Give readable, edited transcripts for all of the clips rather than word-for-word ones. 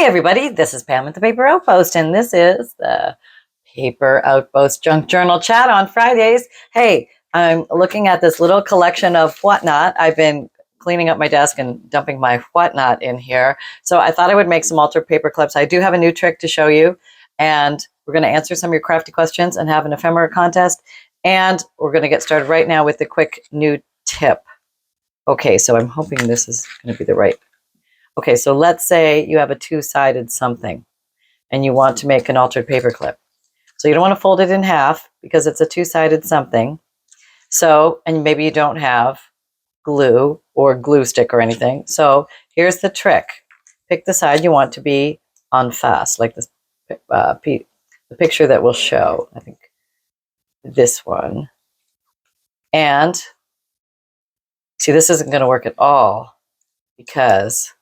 Hey everybody, this is Pam at the Paper Outpost, and this is the Paper Outpost Junk Journal Chat on Fridays. Hey, I'm looking at this little collection of whatnot. I've been cleaning up my desk and dumping my whatnot in here. So I thought I would make some altered paper clips. I do have a new trick to show you, and we're going to answer some of your crafty questions and have an ephemera contest. And we're going to get started right now with the quick new tip. Okay, so I'm hoping this is going to be the right. Okay, so let's say you have a two-sided something and you want to make an altered paper clip. So you don't want to fold it in half because it's a two-sided something. So, and maybe you don't have glue or glue stick or anything. So here's the trick. Pick the side you want to be en face, like this, the picture that will show, I think this one. And see, this isn't going to work at all because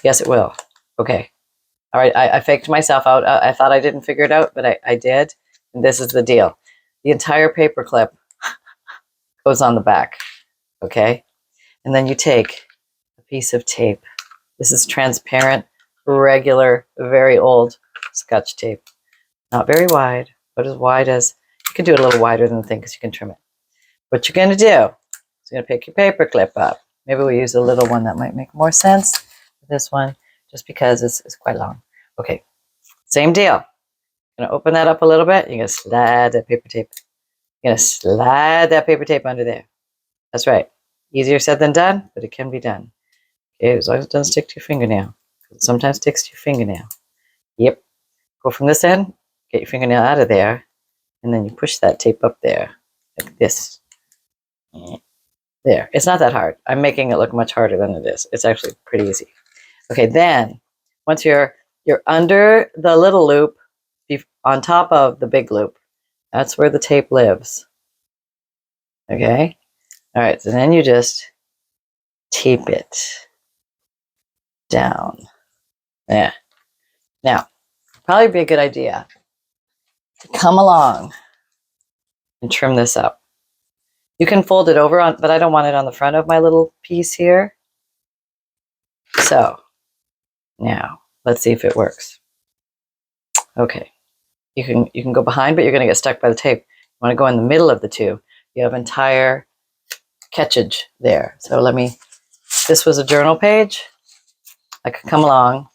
yes, it will. Okay. All right. I faked myself out. I thought I didn't figure it out, but I did. And this is the deal. The entire paper clip goes on the back. Okay. And then you take a piece of tape. This is transparent, regular, very old Scotch tape. Not very wide, but as wide as, you can do it a little wider than the thing because you can trim it. What you're going to do is you're going to pick your paper clip up. Maybe we'll use a little one that might make more sense. This one, just because it's quite long. Okay, same deal. I'm going to open that up a little bit. You're going to slide that paper tape. You're going to slide that paper tape under there. That's right. Easier said than done, but it can be done. Okay, as long as it doesn't stick to your fingernail. It sometimes sticks to your fingernail. Yep. Go from this end, get your fingernail out of there, and then you push that tape up there, like this. There. It's not that hard. I'm making it look much harder than it is. It's actually pretty easy. Okay, then once you're under the little loop, on top of the big loop, that's where the tape lives. Okay? All right, so then you just tape it down. Yeah. Now, probably be a good idea to come along and trim this up. You can fold it over on, but I don't want it on the front of my little piece here. So now let's see if it works. Okay, you can go behind, but you're going to get stuck by the tape. You want to go in the middle of the two. You have entire catchage there. So let me. This was a journal page. I could come along.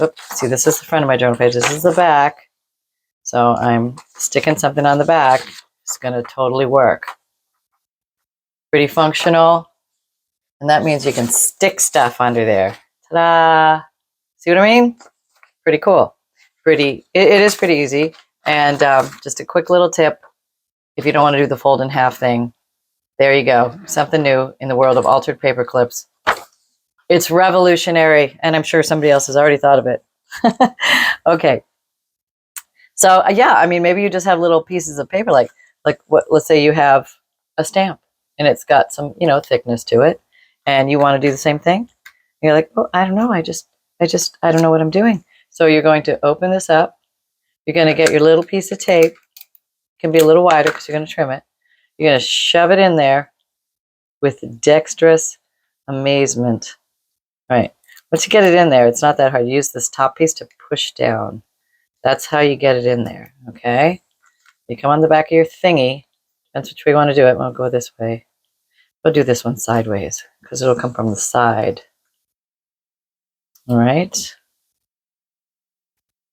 Oops, see, this is the front of my journal page. This is the back. So I'm sticking something on the back. It's going to totally work. Pretty functional, and that means you can stick stuff under there. Ta-da! See what I mean? Pretty cool. It is pretty easy. And just a quick little tip, if you don't want to do the fold in half thing, there you go. Something new in the world of altered paper clips. It's revolutionary, and I'm sure somebody else has already thought of it. Okay. So yeah, I mean, maybe you just have little pieces of paper, like what? Let's say you have a stamp, and it's got some, thickness to it, and you want to do the same thing. You're like, oh, I don't know. I don't know what I'm doing. So you're going to open this up. You're going to get your little piece of tape. It can be a little wider because you're going to trim it. You're going to shove it in there with dexterous amazement. All right. Once you get it in there, it's not that hard. You use this top piece to push down. That's how you get it in there. Okay. You come on the back of your thingy. Depends which way you want to do it. We'll go this way. We'll do this one sideways because it'll come from the side. All right.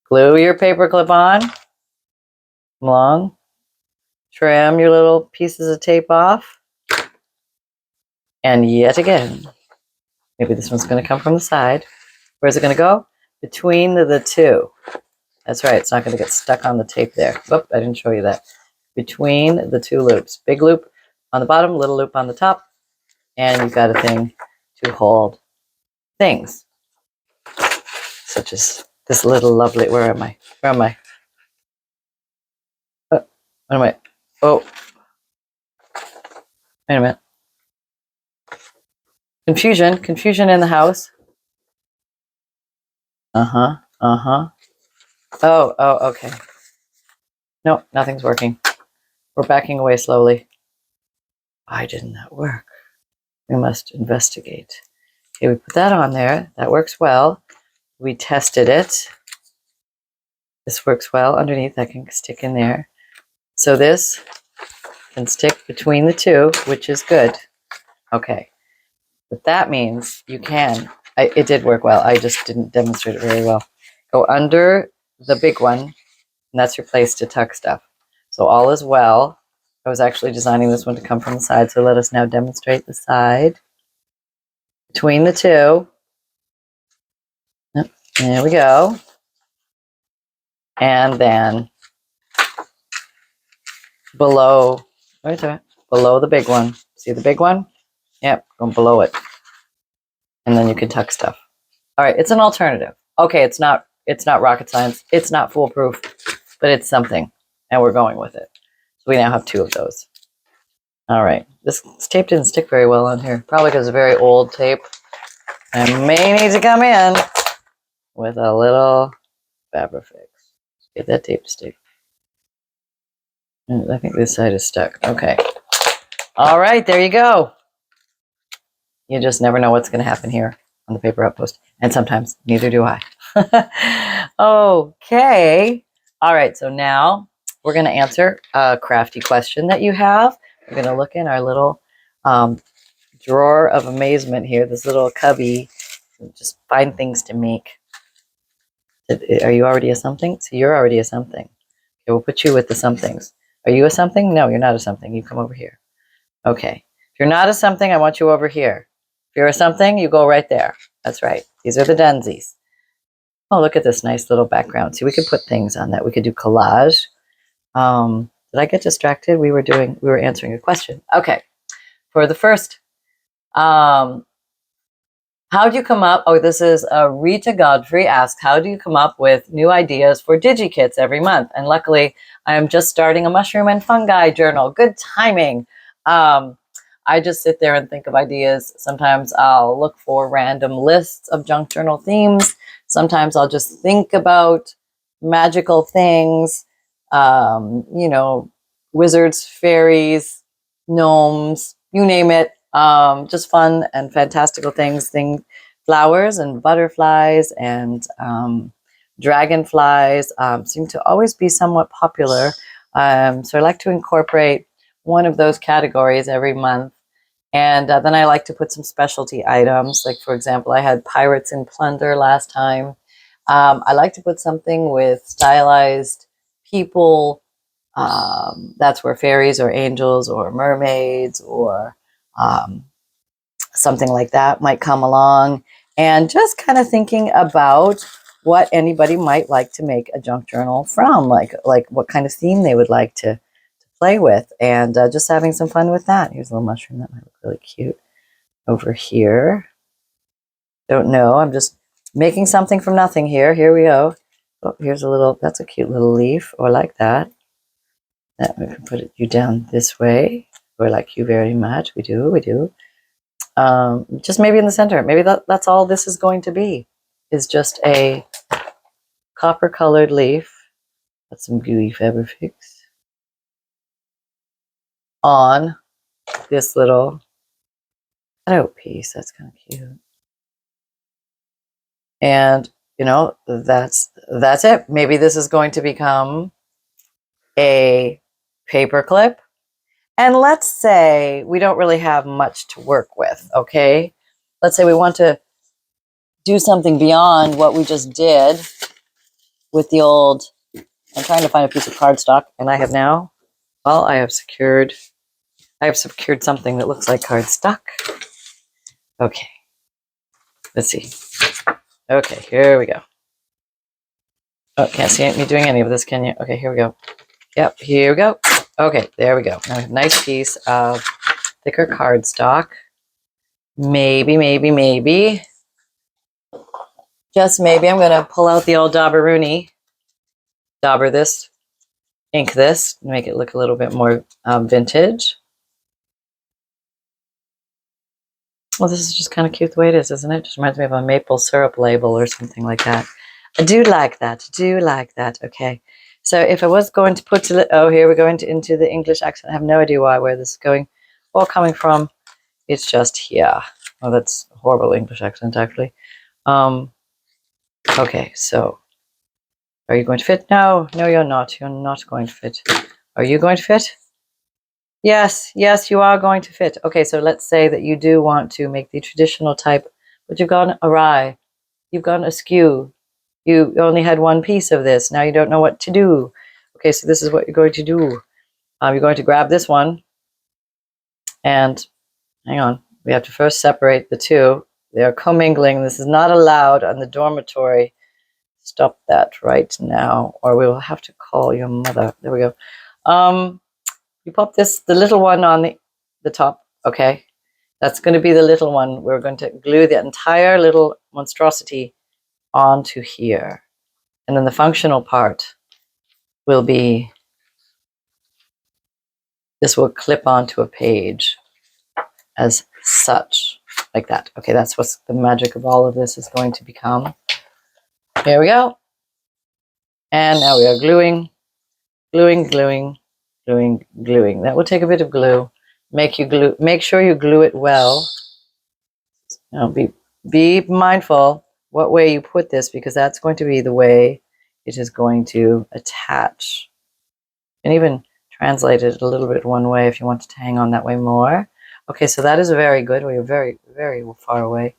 Glue your paper clip on. Come along. Trim your little pieces of tape off. And yet again, maybe this one's going to come from the side. Where's it going to go? Between the two. That's right. It's not going to get stuck on the tape there. Whoop, I didn't show you that. Between the two loops. Big loop on the bottom, little loop on the top. And you've got a thing to hold things. Such as this little lovely, where am I? Where am I? What am I? Oh. Wait a minute. Confusion in the house. Oh, okay. No, nothing's working. We're backing away slowly. Why didn't that work? We must investigate. Okay, we put that on there. That works well. we tested it. This works well underneath. That can stick in there. So this can stick between the two, which is good. Okay. But that means you can. It did work well. I just didn't demonstrate it very well. Go under the big one, and that's your place to tuck stuff. So all is well. I was actually designing this one to come from the side, so let us now demonstrate the side. Between the two. Yep, there we go. And then below, below the big one. See the big one? Yep, go below it. And then you can tuck stuff. All right, it's an alternative. Okay, it's not rocket science. It's not foolproof, but it's something, and we're going with it. So we now have 2 of those. All right, this tape didn't stick very well on here, probably because it's very old tape. I may need to come in with a little Fabrifix. Get that tape to stick. I think this side is stuck. Okay. All right, there you go. You just never know what's going to happen here on the Paper Outpost. And sometimes neither do I. Okay. All right, so now we're going to answer a crafty question that you have. We're going to look in our little drawer of amazement here, this little cubby. Just find things to make. Are you already a something? So you're already a something. Okay, we'll put you with the somethings. Are you a something? No, you're not a something. You come over here. Okay. If you're not a something, I want you over here. If you're a something, you go right there. That's right. These are the dunsies. Oh, look at this nice little background. See, we could put things on that. We could do collage. Did I get distracted? We were answering a question. Okay. For the first, how do you come up? Oh, this is Rita Godfrey asked, how do you come up with new ideas for Digikits every month? And luckily, I am just starting a mushroom and fungi journal. Good timing. I just sit there and think of ideas. Sometimes I'll look for random lists of junk journal themes. Sometimes I'll just think about magical things, you know, wizards, fairies, gnomes, you name it. Just fun and fantastical things, flowers and butterflies and dragonflies seem to always be somewhat popular. So I like to incorporate one of those categories every month. And then I like to put some specialty items. Like, for example, I had pirates and plunder last time. I like to put something with stylized people. That's where fairies or angels or mermaids or something like that might come along. And just kind of thinking about what anybody might like to make a junk journal from, like what kind of theme they would like to play with, and just having some fun with that. Here's a little mushroom that might look really cute over here. Don't know. I'm just making something from nothing here. Here we go. Oh, here's a little, that's a cute little leaf, or like that. That we can put you down this way, or like you very much. We do. Just maybe in the center. Maybe that's all this is going to be, is just a copper colored leaf. Got some gooey Fabrifix on this little cutout piece. That's kind of cute. And you know, that's it. Maybe this is going to become a paper clip. And let's say we don't really have much to work with, okay? Let's say we want to do something beyond what we just did with the old, I'm trying to find a piece of cardstock, and I have secured something that looks like cardstock. Okay, let's see. Okay, here we go. Oh, can't see me doing any of this, can you? Okay, here we go. Yep, here we go. Okay, there we go. Now we have a nice piece of thicker cardstock. Maybe, just maybe I'm going to pull out the old Dauber this, ink this, make it look a little bit more vintage. Well, this is just kind of cute the way it is, isn't it? Just reminds me of a maple syrup label or something like that. I do like that. Okay. So if I was going to put here we go into the English accent. I have no idea where this is going or coming from. It's just here. Oh, that's a horrible English accent, actually. Okay, so are you going to fit? No, no, you're not. You're not going to fit. Are you going to fit? Yes, yes, you are going to fit. Okay, so let's say that you do want to make the traditional type, but you've gone awry. You've gone askew. You only had one piece of this. Now you don't know what to do. Okay, so this is what you're going to do. You're going to grab this one and hang on. We have to first separate the two. They are commingling. This is not allowed on the dormitory. Stop that right now, or we will have to call your mother. There we go. You pop the little one on the top. Okay, that's going to be the little one. We're going to glue the entire little monstrosity onto here. And then the functional part will be, this will clip onto a page as such, like that. Okay, that's what the magic of all of this is going to become. Here we go. And now we are gluing, gluing, gluing, gluing, gluing. That will take a bit of glue. Make sure you glue it well. Now be mindful what way you put this, because that's going to be the way it is going to attach. You can even translate it a little bit one way if you want it to hang on that way more. Okay, so that is very good. We are very, very far away.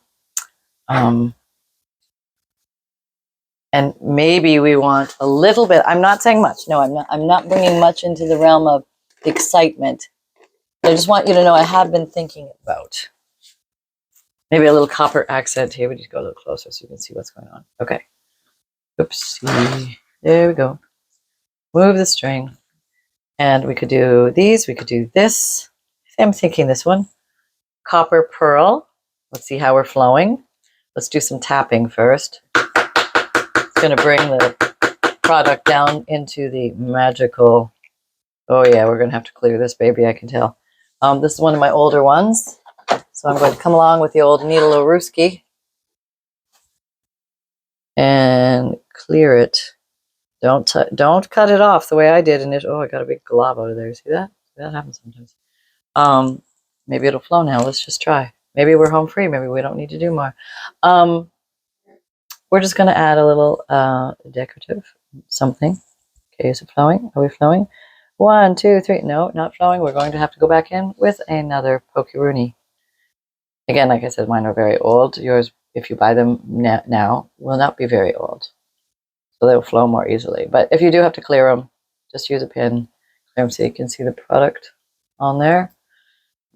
And maybe we want a little bit. I'm not saying much. No, I'm not bringing much into the realm of excitement. I just want you to know I have been thinking about maybe a little copper accent here. We need to go a little closer so you can see what's going on. Okay. Oopsie. There we go. Move the string. And we could do these. We could do this. I'm thinking this one. Copper pearl. Let's see how we're flowing. Let's do some tapping first. It's going to bring the product down into the magical. Oh yeah, we're going to have to clear this baby, I can tell. This is one of my older ones. So I'm going to come along with the old needle Oruski and clear it. Don't cut it off the way I did. And I got a big glob out of there. See that? That happens sometimes. Maybe it'll flow now. Let's just try. Maybe we're home free. Maybe we don't need to do more. We're just going to add a little decorative something. Okay, is it flowing? Are we flowing? 1, 2, 3. No, not flowing. We're going to have to go back in with another Pokey-Rooney. Again, like I said, mine are very old. Yours, if you buy them now, will not be very old. So they'll flow more easily. But if you do have to clear them, just use a pin, clear them so you can see the product on there.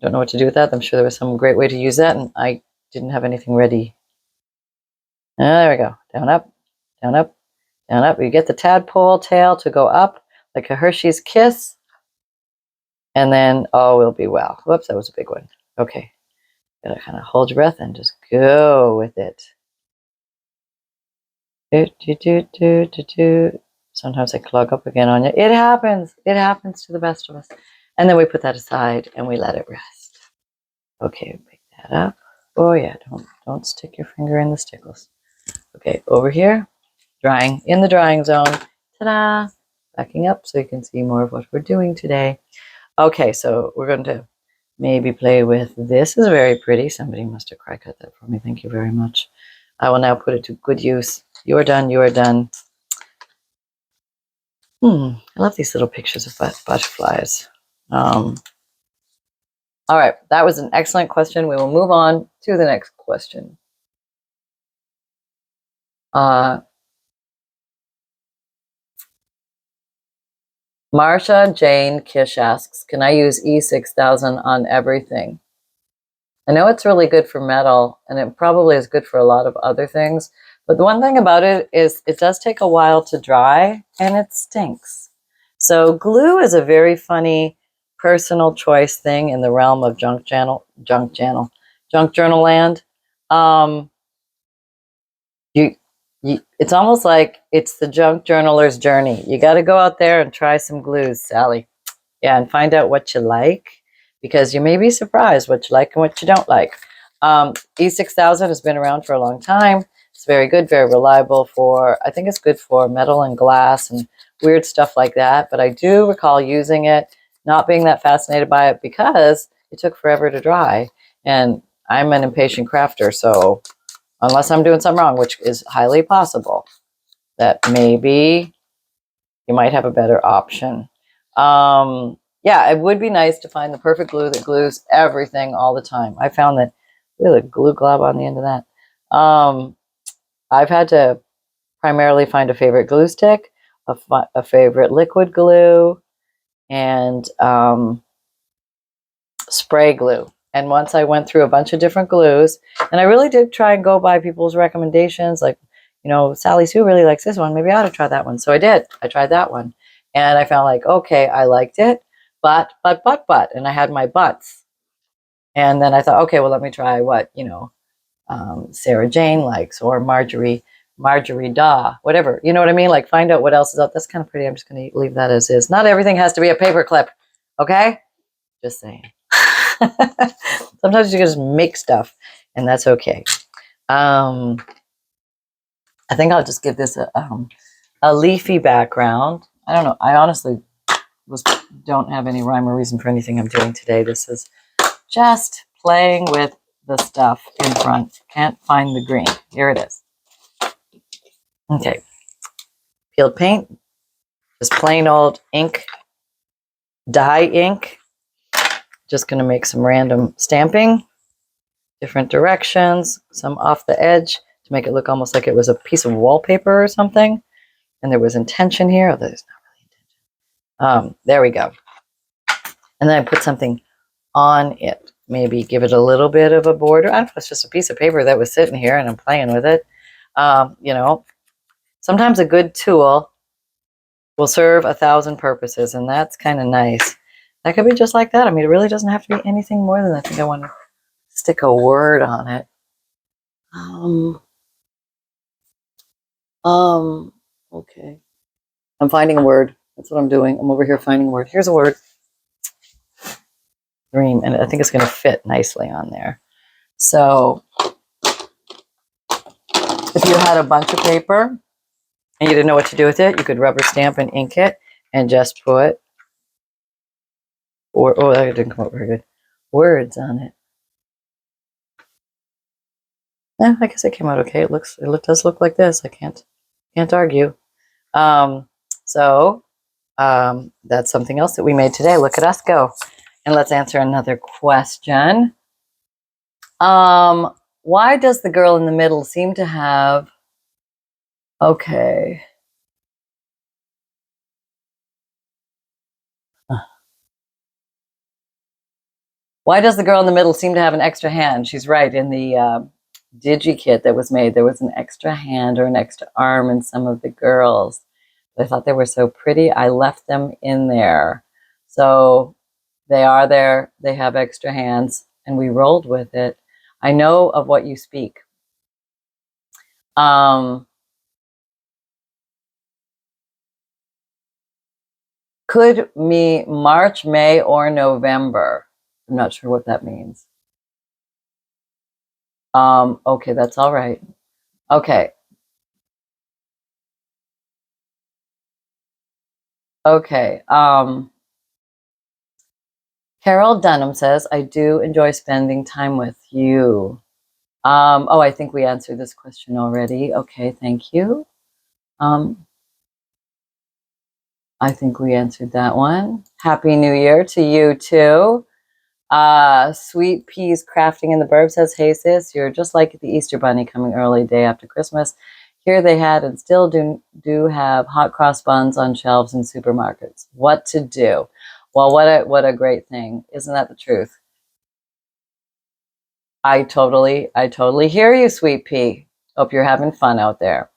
Don't know what to do with that. I'm sure there was some great way to use that, and I didn't have anything ready. There we go. Down, up, down, up, down, up. You get the tadpole tail to go up like a Hershey's kiss. And then all will be well. Whoops, that was a big one. Okay. Gotta kind of hold your breath and just go with it. Sometimes I clog up again on you. It happens. It happens to the best of us. And then we put that aside and we let it rest. Okay, pick that up. Oh yeah, don't stick your finger in the stickles. Okay, over here, drying in the drying zone. Ta-da! Backing up so you can see more of what we're doing today. Okay, so we're going to maybe play with this. Is very pretty. Somebody must have cry cut that for me. Thank you very much. I will now put it to good use. You're done. You are done. I love these little pictures of butterflies. All right, that was an excellent question. We will move on to the next question. Marsha Jane Kish asks, can I use E6000 on everything? I know it's really good for metal, and it probably is good for a lot of other things. But the one thing about it is it does take a while to dry, and it stinks. So glue is a very funny personal choice thing in the realm of junk journal land. It's almost like it's the junk journaler's journey. You got to go out there and try some glues, Sally. Yeah, and find out what you like, because you may be surprised what you like and what you don't like. E6000 has been around for a long time. It's very good, very reliable for, I think it's good for metal and glass and weird stuff like that. But I do recall using it, not being that fascinated by it because it took forever to dry. And I'm an impatient crafter, so unless I'm doing something wrong, which is highly possible, that maybe you might have a better option. Yeah, it would be nice to find the perfect glue that glues everything all the time. I found that, look at the glue glob on the end of that. I've had to primarily find a favorite glue stick, a favorite liquid glue, and spray glue. And once I went through a bunch of different glues, and I really did try and go by people's recommendations, like, you know, Sally Sue really likes this one. Maybe I ought to try that one. So I did. I tried that one. And I found like, okay, I liked it, but, and I had my buts. And then I thought, okay, well, let me try what, you know, Sarah Jane likes, or Marjorie Daw, whatever. You know what I mean? Like, find out what else is out. That's kind of pretty. I'm just going to leave that as is. Not everything has to be a paper clip. Okay? Just saying. Sometimes you can just make stuff, and that's okay. I think I'll just give this a leafy background. I don't know. I honestly don't have any rhyme or reason for anything I'm doing today. This is just playing with the stuff in front. Can't find the green. Here it is. Okay. Peeled paint. Just plain old ink. Dye ink. Just going to make some random stamping. Different directions. Some off the edge to make it look almost like it was a piece of wallpaper or something. And there was intention here. Oh, there's not really intention. There we go. And then I put something on it. Maybe give it a little bit of a border. I don't know, it's just a piece of paper that was sitting here and I'm playing with it. You know, sometimes a good tool will serve 1,000 purposes, and that's kind of nice. That could be just like that. I mean, it really doesn't have to be anything more than that. I think I want to stick a word on it. Okay. I'm finding a word. That's what I'm doing. I'm over here finding a word. Here's a word. Dream. And I think it's going to fit nicely on there. So if you had a bunch of paper and you didn't know what to do with it, you could rubber stamp and ink it and just put, oh, that didn't come out very good, words on it. Yeah, I guess it came out okay. It does look like this. I can't argue. That's something else that we made today. Look at us go. And let's answer another question. Why does the girl in the middle seem to have, okay. Why does the girl in the middle seem to have an extra hand? She's right. In the Digikit that was made, there was an extra hand or an extra arm in some of the girls. I thought they were so pretty. I left them in there. So they are there. They have extra hands, and we rolled with it. I know of what you speak. Could be March, May, or November. I'm not sure what that means. Okay, that's all right. Okay. Okay. Carol Dunham says, I do enjoy spending time with you. Oh, I think we answered this question already. Okay, thank you. I think we answered that one. Happy New Year to you too. Sweet Peas Crafting in the Burb says, hey sis, you're just like the Easter Bunny coming early day after Christmas. Here they had and still do have hot cross buns on shelves in supermarkets. What to do? Well, what a great thing. Isn't that the truth? I totally hear you, Sweet Pea. Hope you're having fun out there.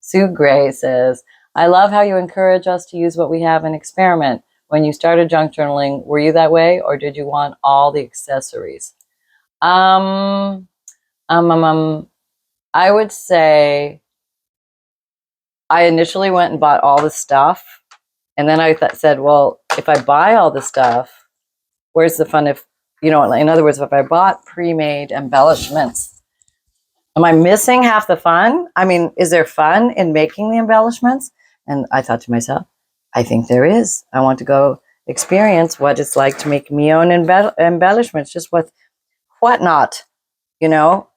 Sue Gray says, I love how you encourage us to use what we have and experiment. When you started junk journaling, were you that way, or did you want all the accessories? I would say I initially went and bought all the stuff, and then I said, well, if I buy all the stuff, where's the fun? If, you know, in other words, if I bought pre-made embellishments, am I missing half the fun? I mean, is there fun in making the embellishments? And I thought to myself, I think there is. I want to go experience what it's like to make me own embellishments, just with whatnot, you know.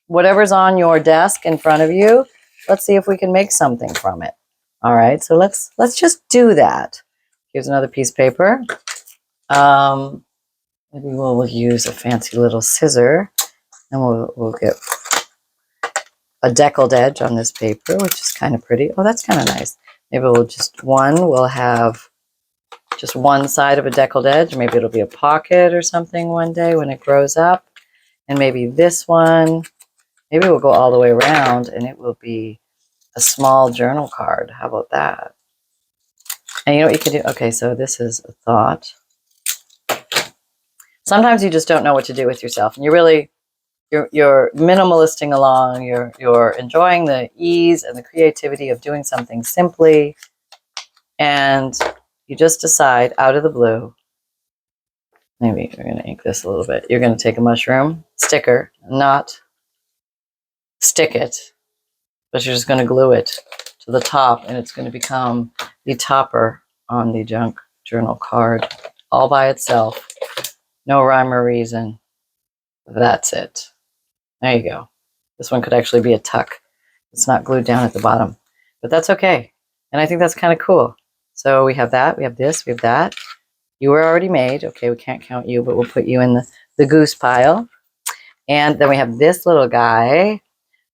whatever's on your desk in front of you, let's see if we can make something from it. All right, so let's just do that. Here's another piece of paper. Maybe we'll use a fancy little scissor, and we'll get a deckled edge on this paper, which is kind of pretty. Oh, that's kind of nice. Maybe we'll have just one side of a deckled edge. Maybe it'll be a pocket or something one day when it grows up. And maybe this one, maybe we'll go all the way around and it will be a small journal card. How about that? And you know what you can do? Okay, so this is a thought. Sometimes you just don't know what to do with yourself, and you're minimalisting along. You're enjoying the ease and the creativity of doing something simply, and you just decide out of the blue. Maybe you're going to ink this a little bit. You're going to take a mushroom sticker, not stick it, but you're just going to glue it to the top, and it's going to become the topper on the junk journal card all by itself. No rhyme or reason. That's it. There you go. This one could actually be a tuck. It's not glued down at the bottom, but that's okay. And I think that's kind of cool. So we have that, we have this, we have that. You were already made. Okay, we can't count you, but we'll put you in the goose pile. And then we have this little guy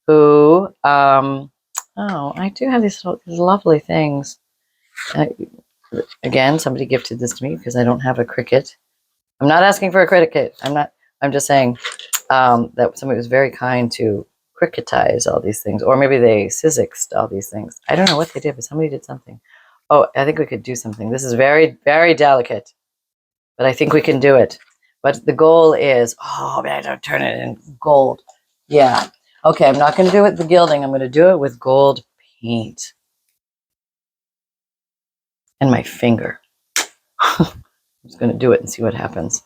who, oh, I do have these lovely things. Again, somebody gifted this to me because I don't have a Cricut. I'm not asking for a Cricut. I'm just saying that somebody was very kind to Cricutize all these things. Or maybe they Sizzixed all these things. I don't know what they did, but somebody did something. Oh, I think we could do something. This is very, very delicate. But I think we can do it. But the goal is, oh, man, I don't turn it in gold. Yeah. Okay, I'm not going to do it with the gilding. I'm going to do it with gold paint. And my finger. I'm just going to do it and see what happens.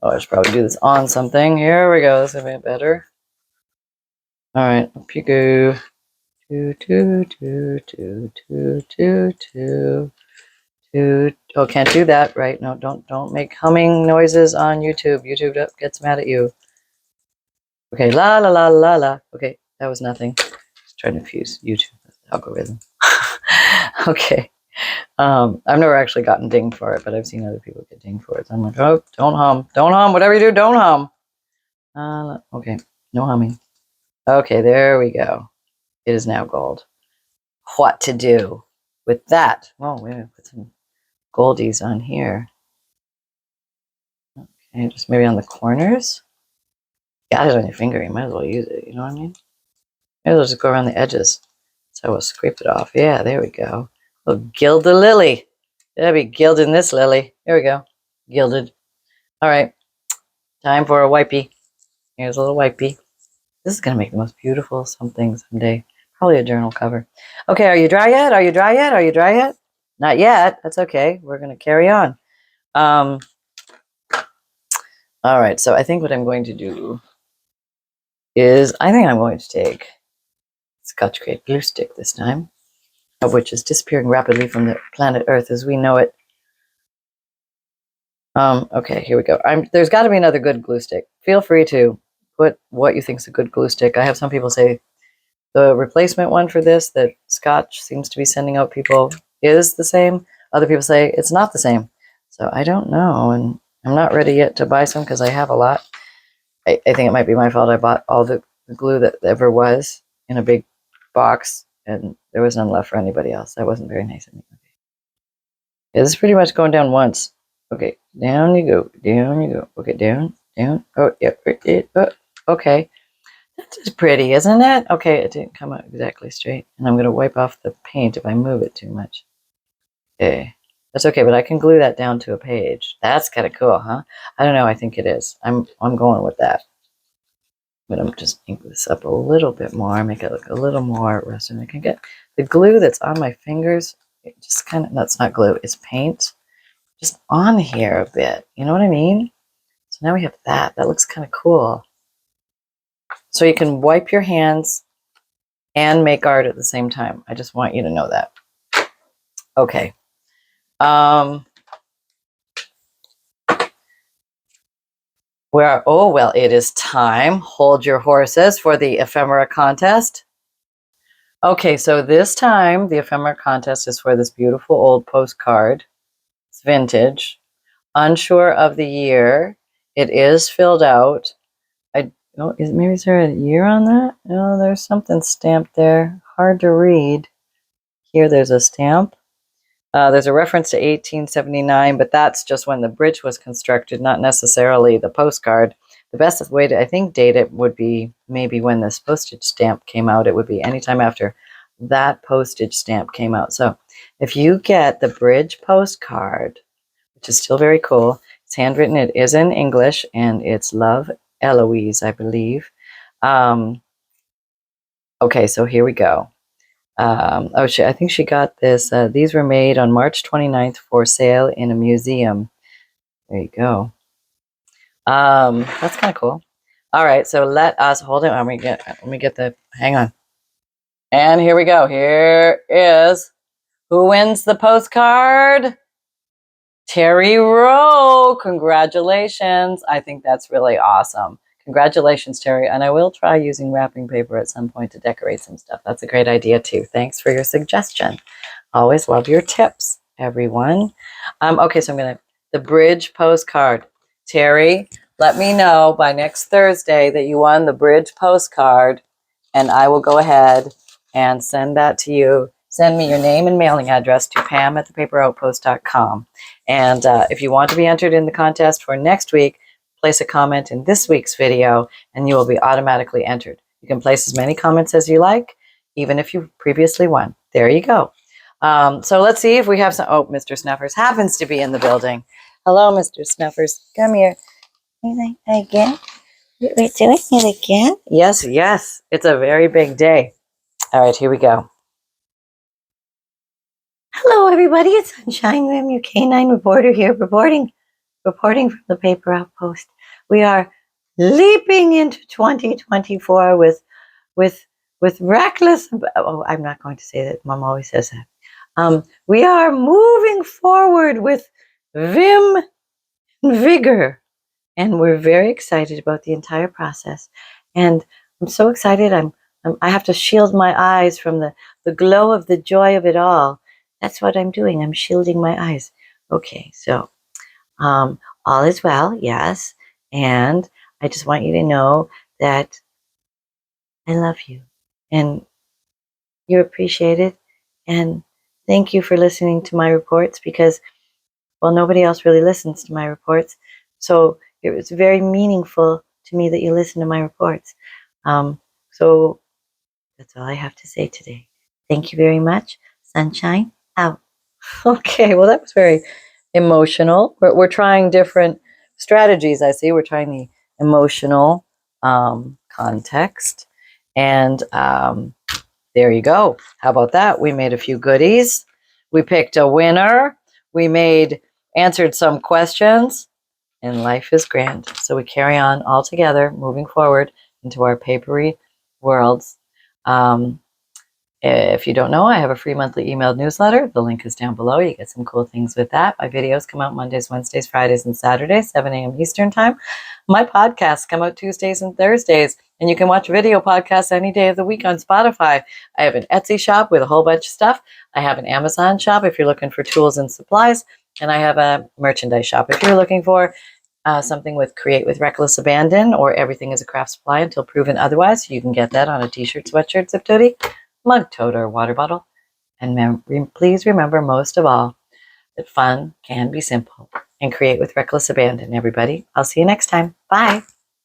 Oh, I should probably do this on something. Here we go. This is a bit better. All right, up you go. Oh, can't do that, right? No, don't make humming noises on YouTube. YouTube gets mad at you. Okay, la la la la la. Okay, that was nothing. Just trying to fuse YouTube with the algorithm. Okay. I've never actually gotten dinged for it, but I've seen other people get dinged for it. So I'm like, oh, don't hum, whatever you do, don't hum. Okay, no humming. Okay, there we go. It is now gold. What to do with that? Well, we're gonna put some goldies on here. Okay, just maybe on the corners. Got it on your finger, you might as well use it, you know what I mean? Maybe we'll just go around the edges. So we'll scrape it off. Yeah, there we go. We'll gild the lily. That'll be gilding this lily. There we go. Gilded. All right. Time for a wipey. Here's a little wipey. This is going to make the most beautiful something someday. Probably a journal cover. Okay, are you dry yet? Are you dry yet? Are you dry yet? Not yet. That's okay. We're going to carry on. All right, so I think what I'm going to do is I think I'm going to take Scotch Crate glue stick this time, of which is disappearing rapidly from the planet Earth as we know it. Okay, here we go. There's got to be another good glue stick. Feel free to put what you think is a good glue stick. I have some people say the replacement one for this that Scotch seems to be sending out people is the same. Other people say it's not the same. So I don't know, and I'm not ready yet to buy some because I have a lot. I think it might be my fault. I bought all the glue that ever was in a big box, and there was none left for anybody else. That wasn't very nice of me. Okay. Yeah, this is pretty much going down once. Okay, down you go, down you go. Okay, down, down. Oh, yeah, okay. That's just pretty, isn't it? Okay, it didn't come out exactly straight. And I'm going to wipe off the paint if I move it too much. Okay, that's okay, but I can glue that down to a page. That's kind of cool, huh? I don't know, I think it is. I'm going with that. I'm going to just ink this up a little bit more, make it look a little more rustic. I can get the glue that's on my fingers. It just kind of, that's not glue, it's paint. Just on here a bit, you know what I mean? So now we have that. That looks kind of cool. So you can wipe your hands and make art at the same time. I just want you to know that. Okay. Oh, well, it is time. Hold your horses for the ephemera contest. Okay, so this time the ephemera contest is for this beautiful old postcard. It's vintage. Unsure of the year. It is filled out. Maybe is there a year on that? No, there's something stamped there. Hard to read. Here there's a stamp. There's a reference to 1879, but that's just when the bridge was constructed, not necessarily the postcard. The best way to, I think, date it would be maybe when this postage stamp came out. It would be anytime after that postage stamp came out. So if you get the bridge postcard, which is still very cool, it's handwritten, it is in English, and it's Love Eloise, I believe. Okay, so here we go. I think she got this. These were made on March 29th for sale in a museum. There you go. That's kind of cool. All right, so let us hold it. Let me get the, hang on. And here we go. Here is who wins the postcard? Terry Rowe. Congratulations. I think that's really awesome. Congratulations, Terry. And I will try using wrapping paper at some point to decorate some stuff. That's a great idea, too. Thanks for your suggestion. Always love your tips, everyone. Okay, so I'm going to, the bridge postcard. Terry, let me know by next Thursday that you won the bridge postcard, and I will go ahead and send that to you. Send me your name and mailing address to pam@thepaperoutpost.com. And if you want to be entered in the contest for next week, place a comment in this week's video and you will be automatically entered. You can place as many comments as you like, even if you previously won. There you go. So let's see if we have some. Oh, Mr. Snuffers happens to be in the building. Hello, Mr. Snuffers. Come here. Again? We're doing it again? Yes, yes. It's a very big day. All right, here we go. Hello, everybody. It's Sunshine. I'm your canine reporter here, reporting from the Paper Outpost. We are leaping into 2024 with reckless. Oh, I'm not going to say that. Mom always says that. We are moving forward with vim and vigor, and we're very excited about the entire process. And I'm so excited. I have to shield my eyes from the glow of the joy of it all. That's what I'm doing. I'm shielding my eyes. Okay, so all is well, yes. And I just want you to know that I love you and you're appreciated. And thank you for listening to my reports because, well, nobody else really listens to my reports. So it was very meaningful to me that you listen to my reports. So that's all I have to say today. Thank you very much. Sunshine out. Okay, well, that was very emotional. We're trying different strategies, I see. We're trying the emotional context. And there you go. How about that? We made a few goodies. We picked a winner. We answered some questions. And life is grand. So we carry on all together, moving forward into our papery worlds. If you don't know, I have a free monthly emailed newsletter. The link is down below. You get some cool things with that. My videos come out Mondays, Wednesdays, Fridays, and Saturdays, 7 a.m. Eastern Time. My podcasts come out Tuesdays and Thursdays. And you can watch video podcasts any day of the week on Spotify. I have an Etsy shop with a whole bunch of stuff. I have an Amazon shop if you're looking for tools and supplies. And I have a merchandise shop if you're looking for something with Create with Reckless Abandon or Everything is a Craft Supply Until Proven Otherwise. You can get that on a t-shirt, sweatshirt, zip tote, mug tote, or water bottle. And please remember, most of all, that fun can be simple. And create with reckless abandon, everybody. I'll see you next time. Bye.